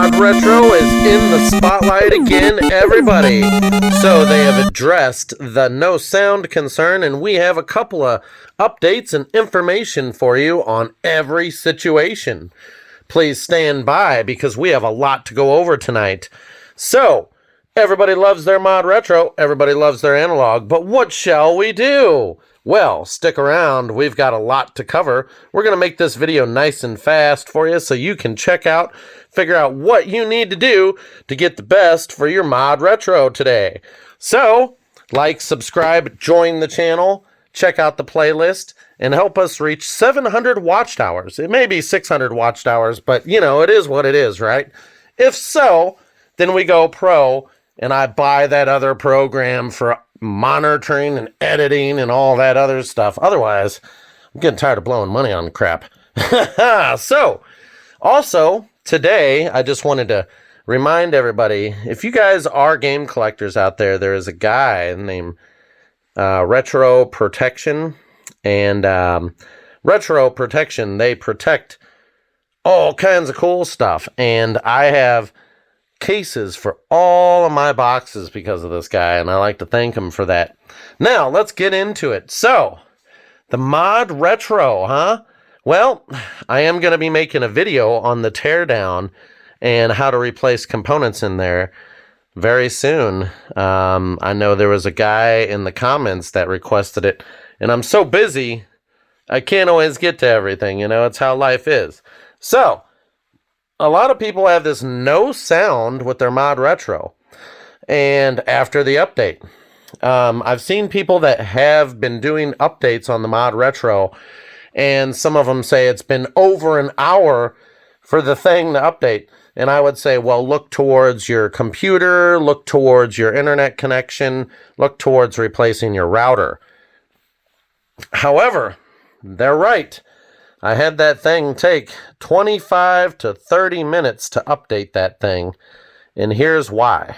Modretro is in the spotlight again, everybody. So they have addressed the no sound concern, and we have a couple of updates and information for you on every situation. Please stand by because we have a lot to go over tonight. So, everybody loves their Modretro, everybody loves their analog, but what shall we do? Well, stick around, we've got a lot to cover. We're going to make this video nice and fast for you so you can figure out what you need to do to get the best for your Modretro today. So, like, subscribe, join the channel, check out the playlist, and help us reach 700 watch-hours. It may be 600 watch-hours, but, you know, it is what it is, right? If so, then we go pro, and I buy that other program for monitoring and editing and all that other stuff. Otherwise, I'm getting tired of blowing money on crap. So, also, today, I just wanted to remind everybody, if you guys are game collectors out there, there is a guy named Retro Protection. And Retro Protection, they protect all kinds of cool stuff. And I have cases for all of my boxes because of this guy, and I like to thank him for that. Now, let's get into it. So, the Modretro, huh? Well, I am going to be making a video on the teardown and how to replace components in there very soon. I know there was a guy in the comments that requested it, and I'm so busy, I can't always get to everything, you know, it's how life is. So, a lot of people have this no sound with their Modretro, and after the update. I've seen people that have been doing updates on the Modretro, and some of them say it's been over an hour for the thing to update. And I would say, well, look towards your computer, look towards your internet connection, look towards replacing your router. However, they're right. I had that thing take 25 to 30 minutes to update that thing, and here's why.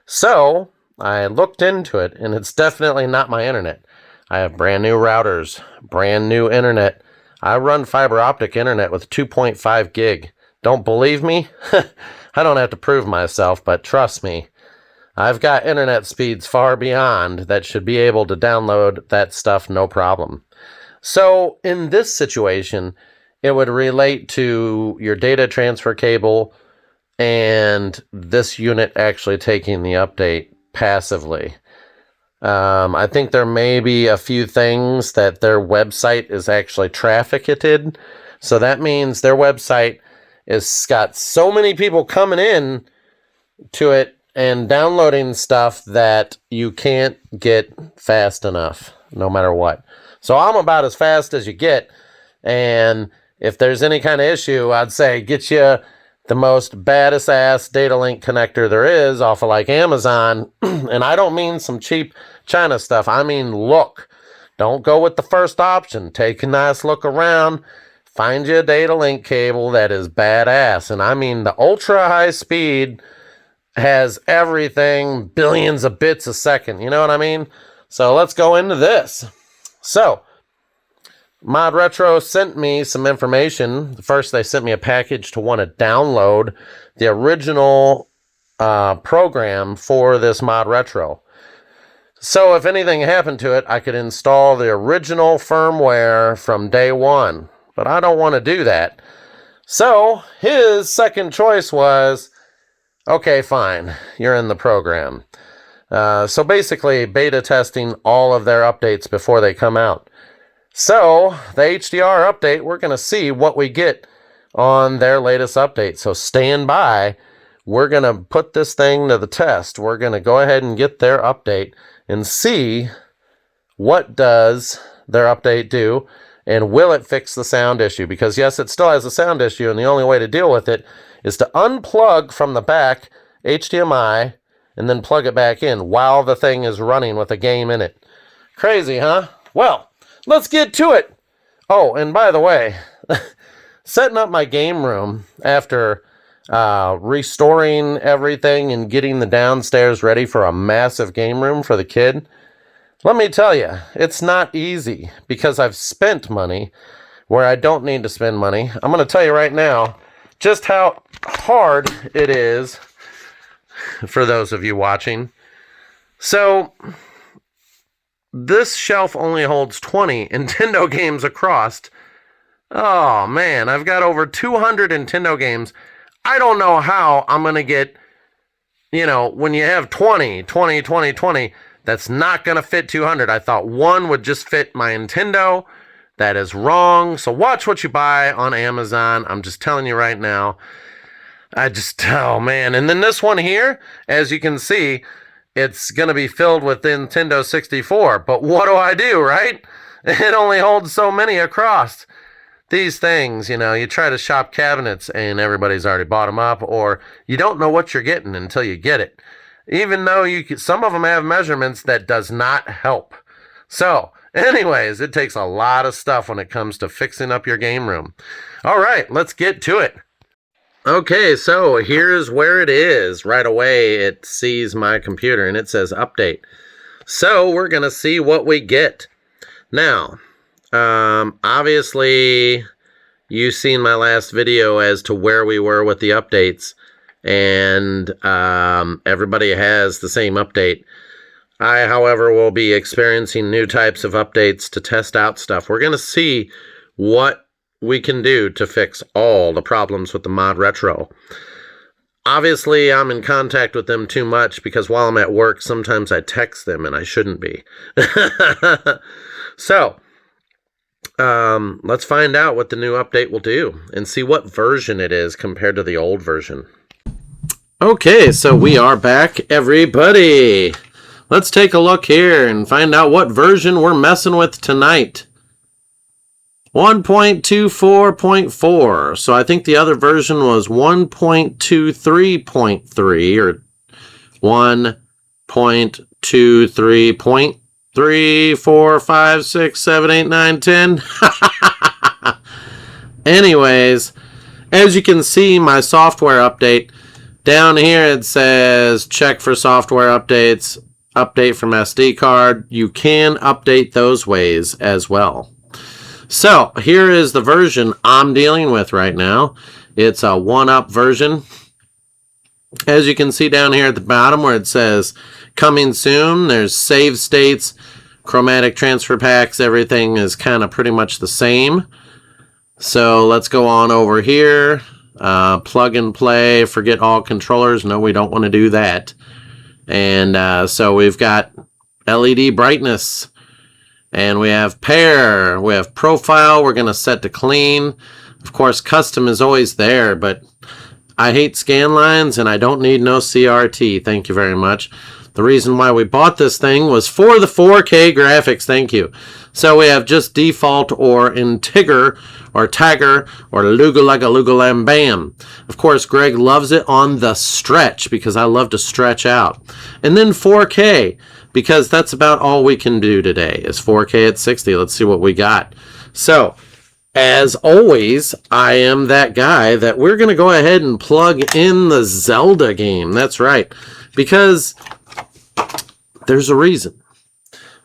So, I looked into it, and it's definitely not my internet. I have brand new routers, brand new internet. I run fiber optic internet with 2.5 gig. Don't believe me? I don't have to prove myself, but trust me, I've got internet speeds far beyond that should be able to download that stuff no problem. So, in this situation, it would relate to your data transfer cable and this unit actually taking the update passively. I think there may be a few things that their website is actually trafficked. So that means their website has got so many people coming in to it and downloading stuff that you can't get fast enough, no matter what. So I'm about as fast as you get, and if there's any kind of issue, I'd say get you the most baddest ass data link connector there is off of like Amazon, and I don't mean some cheap China stuff, I mean look. Don't go with the first option, take a nice look around, find you a data link cable that is badass, and I mean the ultra high speed has everything, billions of bits a second, you know what I mean? So let's go into this. So, Modretro sent me some information. First, they sent me a package to want to download the original program for this Modretro. So, if anything happened to it, I could install the original firmware from day one. But I don't want to do that. So, his second choice was, okay, fine, you're in the program. So basically, beta testing all of their updates before they come out. So, the HDR update, we're going to see what we get on their latest update. So stand by. We're going to put this thing to the test. We're going to go ahead and get their update and see what does their update do, and will it fix the sound issue? Because yes, it still has a sound issue, and the only way to deal with it is to unplug from the back HDMI and then plug it back in while the thing is running with a game in it. Crazy, huh? Well, let's get to it. Oh, and by the way, setting up my game room after restoring everything and getting the downstairs ready for a massive game room for the kid, let me tell you, it's not easy because I've spent money where I don't need to spend money. I'm going to tell you right now, just how hard it is for those of you watching. So this shelf only holds 20 Nintendo games across. Oh man, I've got over 200 Nintendo games. I don't know how I'm going to get, you know, when you have 20, that's not going to fit 200. I thought one would just fit my Nintendo. That is wrong. So watch what you buy on Amazon. I'm just telling you right now. Oh man. And then this one here, as you can see, it's going to be filled with Nintendo 64. But what do, right? It only holds so many across. These things, you know, you try to shop cabinets and everybody's already bought them up, or you don't know what you're getting until you get it. Even though some of them have measurements, that does not help. So, anyways, it takes a lot of stuff when it comes to fixing up your game room. All right, let's get to it. Okay, so here's where it is. Right away, it sees my computer and it says update. So we're going to see what we get. Now, obviously, you've seen my last video as to where we were with the updates, and everybody has the same update. I, however, will be experiencing new types of updates to test out stuff. We're going to see what we can do to fix all the problems with the Modretro. Obviously, I'm in contact with them too much because while I'm at work, sometimes I text them and I shouldn't be. So, let's find out what the new update will do and see what version it is compared to the old version. Okay, so we are back, everybody. Let's take a look here and find out what version we're messing with tonight. 1.24.4. So I think the other version was 1.23.3 or 1.23.3, 4, 5, 6, 7, 8, 9, 10. Anyways, as you can see, my software update, down here it says check for software updates, update from SD card. You can update those ways as well. So here is the version I'm dealing with right now. It's a 1-up version. As you can see down here at the bottom where it says coming soon, there's save states, chromatic transfer packs, everything is kind of pretty much the same. So let's go on over here. Plug and play, forget all controllers. No, we don't want to do that. And so we've got LED brightness. And we have pair, we have profile, we're going to set to clean. Of course, custom is always there, but I hate scan lines and I don't need no CRT. Thank you very much. The reason why we bought this thing was for the 4K graphics. Thank you. So we have just default or Integer or Tagger or Lugalega Lugalam Bam. Of course, Greg loves it on the stretch because I love to stretch out. And then 4K. Because that's about all we can do today is 4K at 60. Let's see what we got. So, as always, I am that guy that we're going to go ahead and plug in the Zelda game. That's right. Because there's a reason.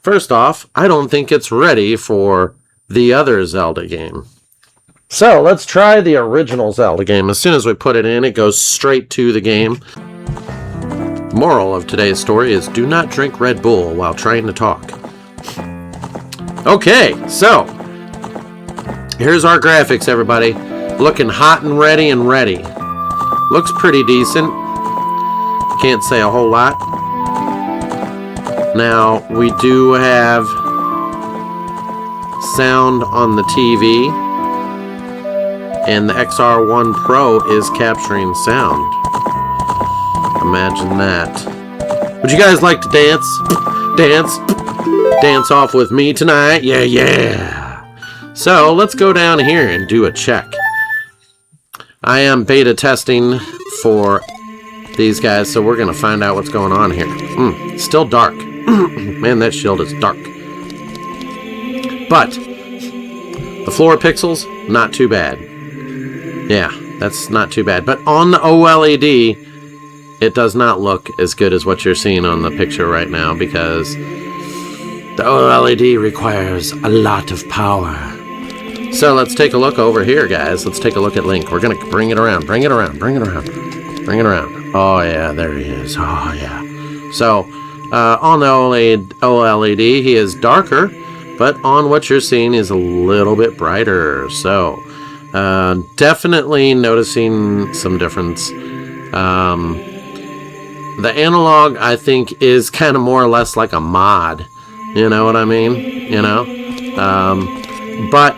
First off, I don't think it's ready for the other Zelda game. So, let's try the original Zelda game. As soon as we put it in, it goes straight to the game. Moral of today's story is do not drink Red Bull while trying to talk. Okay, so here's our graphics, everybody. Looking hot and ready and ready. Looks pretty decent. Can't say a whole lot. Now, we do have sound on the TV. And the XR1 Pro is capturing sound. Imagine that. Would you guys like to dance? Dance off with me tonight? Yeah. So let's go down here and do a check. I am beta testing for these guys, so we're going to find out what's going on here. It's still dark. Man, that shield is dark. But the floor pixels, not too bad. Yeah, that's not too bad. But on the OLED, it does not look as good as what you're seeing on the picture right now because the OLED requires a lot of power. So let's take a look over here, guys. Let's take a look at Link. We're going to bring it around. Bring it around. Bring it around. Bring it around. Oh, yeah. There he is. Oh, yeah. So, on the OLED, he is darker, but on what you're seeing is a little bit brighter. So, definitely noticing some difference. The analog, I think, is kind of more or less like a mod. You know what I mean? You know? But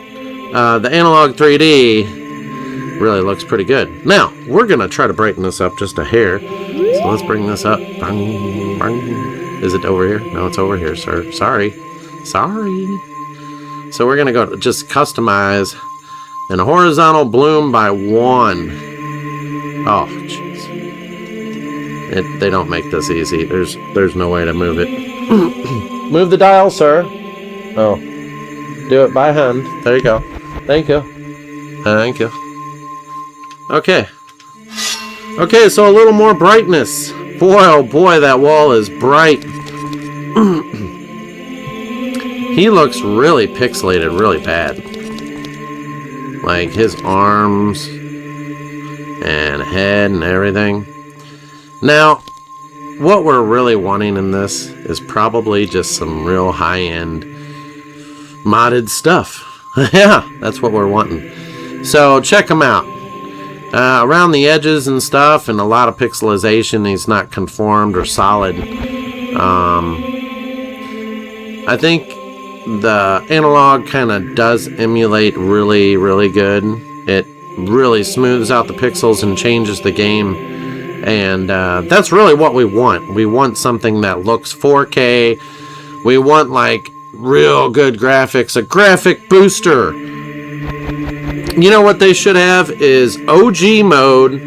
the analog 3D really looks pretty good. Now, we're going to try to brighten this up just a hair. So let's bring this up. Bang, bang. Is it over here? No, it's over here, sir. Sorry. Sorry. So we're going to go to just customize and a horizontal bloom by 1. Oh, jeez. They don't make this easy. There's no way to move it. Move the dial, sir. Oh. Do it by hand. There you go. Thank you. Thank you. Okay. Okay, so a little more brightness. Boy, oh boy, that wall is bright. He looks really pixelated, really bad. Like his arms and head and everything. Now, what we're really wanting in this is probably just some real high-end modded stuff. Yeah, that's what we're wanting. So check them out. Around the edges and stuff, and a lot of pixelization. He's not conformed or solid. I think the analog kind of does emulate really, really good. It really smooths out the pixels and changes the game. And that's really what we want. We want something that looks 4K. We want like real good graphics, a graphic booster. You know what they should have is OG mode,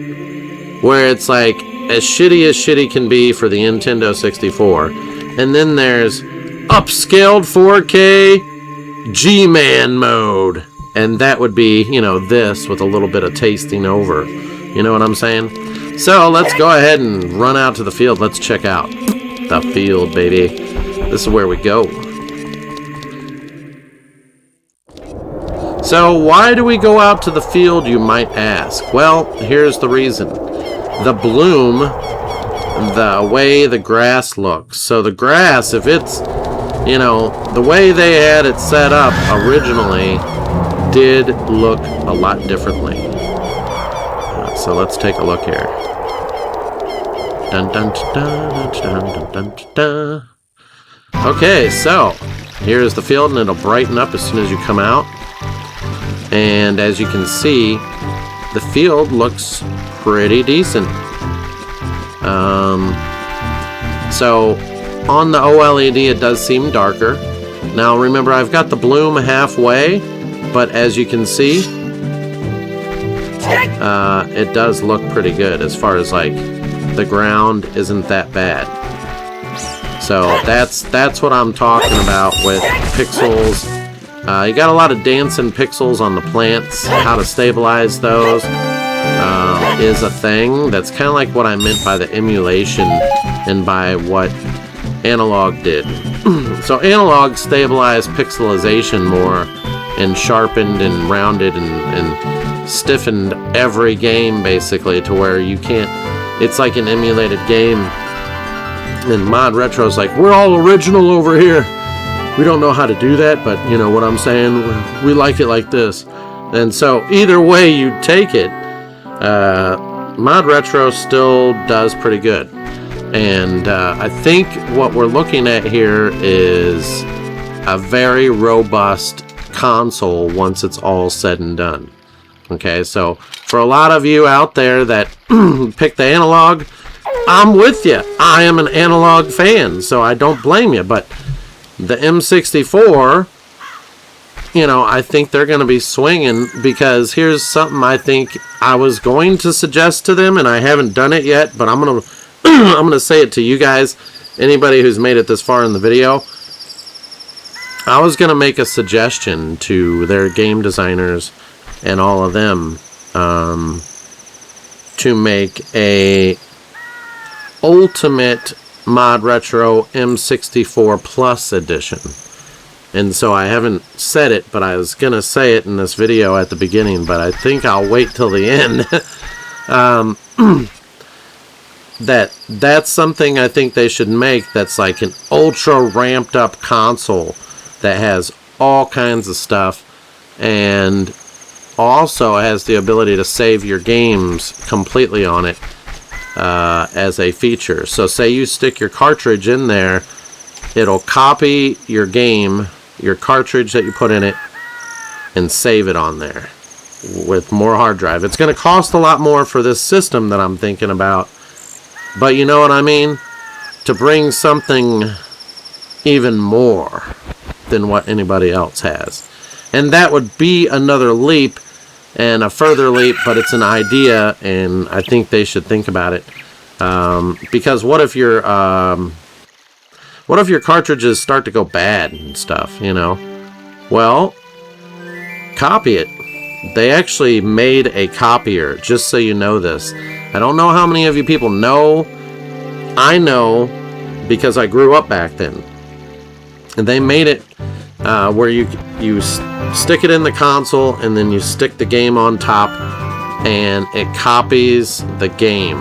where it's like as shitty can be for the Nintendo 64. And then there's upscaled 4K G-Man mode. And that would be, you know, this with a little bit of tasting over. You know what I'm saying? So let's go ahead and run out to the field. Let's check out the field, baby. This is where we go. So why do we go out to the field, you might ask? Well, here's the reason. The bloom, the way the grass looks. So the grass, if it's, you know, the way they had it set up originally did look a lot differently. So let's take a look here. Dun, dun, dun, dun, dun, dun, dun. Okay, so here's the field, and it'll brighten up as soon as you come out. And as you can see, the field looks pretty decent. So on the OLED, it does seem darker. Now remember, I've got the bloom halfway, but as you can see, it does look pretty good as far as like the ground isn't that bad. So that's what I'm talking about with pixels. You got a lot of dancing pixels on the plants. How to stabilize those is a thing. That's kind of like what I meant by the emulation and by what analog did. So analog stabilized pixelization more and sharpened and rounded and stiffened every game basically to where you can't, it's like an emulated game. And Modretro's like, we're all original over here. We don't know how to do that, but you know what I'm saying? We like it like this. And so either way you take it, Modretro still does pretty good. And I think what we're looking at here is a very robust console once it's all said and done. Okay, so for a lot of you out there that pick the analog, I'm with you. I am an analog fan, so I don't blame you. But the M64, you know, I think they're going to be swinging, because here's something I think I was going to suggest to them, and I haven't done it yet, but I'm going to I'm going to say it to you guys, anybody who's made it this far in the video. I was going to make a suggestion to their game designers and all of them to make a ultimate Modretro M64 Plus edition. And so I haven't said it, but I was going to say it in this video at the beginning, but I think I'll wait till the end. That's something I think they should make, that's like an ultra ramped up console that has all kinds of stuff and also has the ability to save your games completely on it as a feature. So say you stick your cartridge in there, it'll copy your game, your cartridge that you put in it, and save it on there with more hard drive. It's going to cost a lot more for this system that I'm thinking about, but you know what I mean? To bring something even more than what anybody else has. And that would be another leap and a further leap, but it's an idea, and I think they should think about it. Because what if your cartridges start to go bad and stuff, you know? Well, copy it. They actually made a copier, just so you know this. I don't know how many of you people know. I know because I grew up back then. And they made it where you stick it in the console and then you stick the game on top and it copies the game.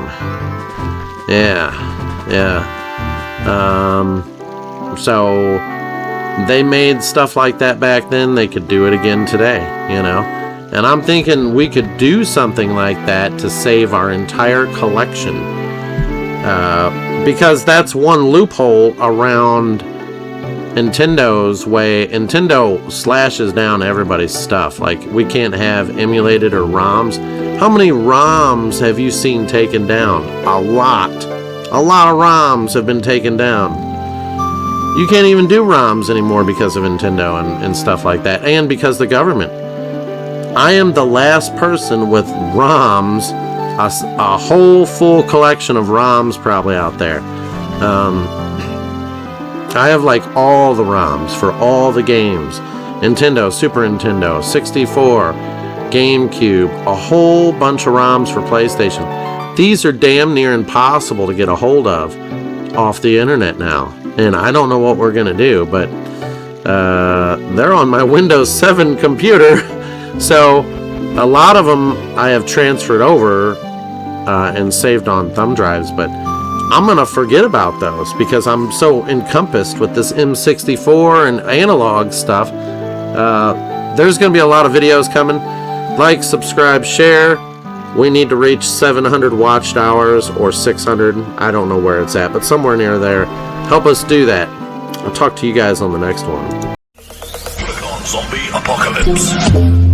Yeah. So they made stuff like that back then. They could do it again today, you know. And I'm thinking we could do something like that to save our entire collection. Because that's one loophole around Nintendo's way. Nintendo slashes down everybody's stuff. Like, we can't have emulated or ROMs. How many ROMs have you seen taken down? A lot. A lot of ROMs have been taken down. You can't even do ROMs anymore because of Nintendo and stuff like that. And because the government. I am the last person with ROMs, a whole full collection of ROMs probably out there. I have like all the ROMs for all the games. Nintendo, Super Nintendo, 64, GameCube, a whole bunch of ROMs for PlayStation. These are damn near impossible to get a hold of off the internet now. And I don't know what we're going to do, but they're on my Windows 7 computer. So a lot of them I have transferred over and saved on thumb drives, but I'm going to forget about those because I'm so encompassed with this M64 and analog stuff. There's going to be a lot of videos coming. Like, subscribe, share. We need to reach 700 watched hours or 600. I don't know where it's at, but somewhere near there. Help us do that. I'll talk to you guys on the next one. Click on Zombie Apocalypse.